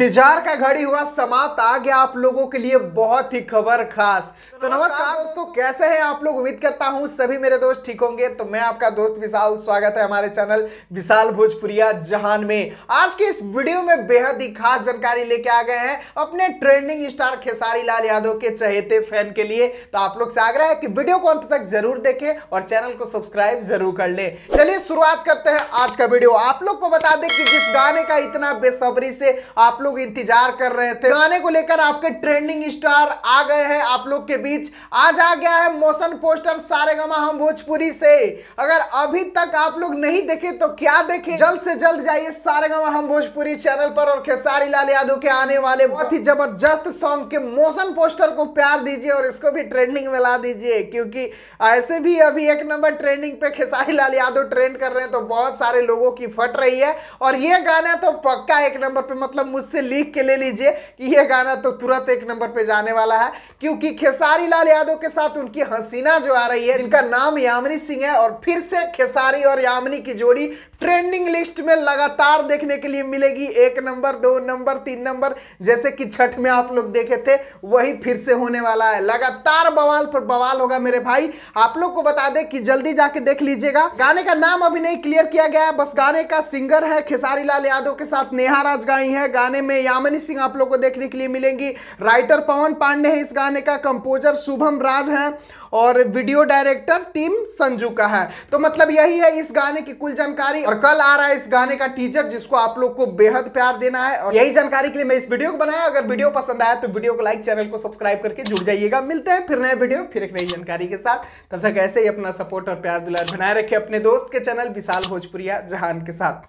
इंतजार का घड़ी हुआ समाप्त, आ गया आप लोगों के लिए बहुत ही खबर खास। तो नमस्कार दोस्तों, कैसे हैं आप लोग। उम्मीद करता हूं सभी मेरे दोस्त ठीक होंगे। तो मैं आपका दोस्त विशाल, स्वागत है हमारे चैनल विशाल भोजपुरिया जहान में। आज के इस वीडियो में बेहद ही खास जानकारी लेके आ गए हैं अपने ट्रेंडिंग स्टार खेसारी लाल यादव के चहेते फैन के लिए। तो आप लोग से आग्रह है कि वीडियो को अंत तक जरूर देखें और चैनल को सब्सक्राइब जरूर कर ले। चलिए शुरुआत करते हैं आज का वीडियो। आप लोग को बता दें कि जिस गाने का इतना बेसब्री से आप लोग इंतजार कर रहे थे, गाने को लेकर आपके ट्रेंडिंग स्टार आ गए हैं आप लोग के बीच। आज आ गया है मोशन पोस्टर सारेगामा हम भोजपुरी से। अगर अभी तक आप लोग नहीं देखे तो क्या देखें, जल्द से जल्द जाइए सारेगामा हम भोजपुरी चैनल पर और खेसारी लाल यादव के आने वाले बहुत ही जबरदस्त सॉन्ग के मोशन पोस्टर को प्यार दीजिए और इसको भी ट्रेंडिंग में ला दीजिए, क्योंकि ऐसे भी अभी एक नंबर ट्रेंडिंग पे खेसारी लाल यादव ट्रेंड कर रहे हैं तो बहुत सारे लोगों की फट रही है। और ये गाना तो पक्का एक नंबर पे, मतलब मुझसे लिख के ले लीजिए कि ये गाना तो तुरंत एक नंबर पे जाने वाला है, क्योंकि खेसारी लाल यादव के साथ उनकी हसीना जो आ रही है, जिनका नाम यामिनी सिंह है, और फिर से खेसारी और यामिनी की जोड़ी ट्रेंडिंग लिस्ट में लगातार देखने के लिए मिलेगी। 1 नंबर, 2 नंबर, 3 नंबर, जैसे कि छठ में आप लोग देखे थे, वही फिर से होने वाला है। लगातार बवाल पर बवाल होगा मेरे भाई। आप लोग को बता दें कि जल्दी जाके देख लीजिएगा। गाने का नाम अभी नहीं क्लियर किया गया है, बस गाने का सिंगर है खेसारी लाल यादव के साथ नेहा राज गाई है। गाने में यामिनी सिंह आप लोग को देखने के लिए मिलेंगी। राइटर पवन पांडे है इस गाने का, कंपोजर शुभम राज है और वीडियो डायरेक्टर टीम संजू का है। तो मतलब यही है इस गाने की कुल जानकारी। और कल आ रहा है इस गाने का टीजर, जिसको आप लोग को बेहद प्यार देना है, और यही जानकारी के लिए मैं इस वीडियो को बनाया। अगर वीडियो पसंद आया तो वीडियो को लाइक, चैनल को सब्सक्राइब करके जुड़ जाइएगा। मिलते हैं फिर नए वीडियो, फिर एक नई जानकारी के साथ। तब तक ऐसे ही अपना सपोर्ट और प्यार दुलार बनाए रखें अपने दोस्त के चैनल विशाल भोजपुरिया जहान के साथ।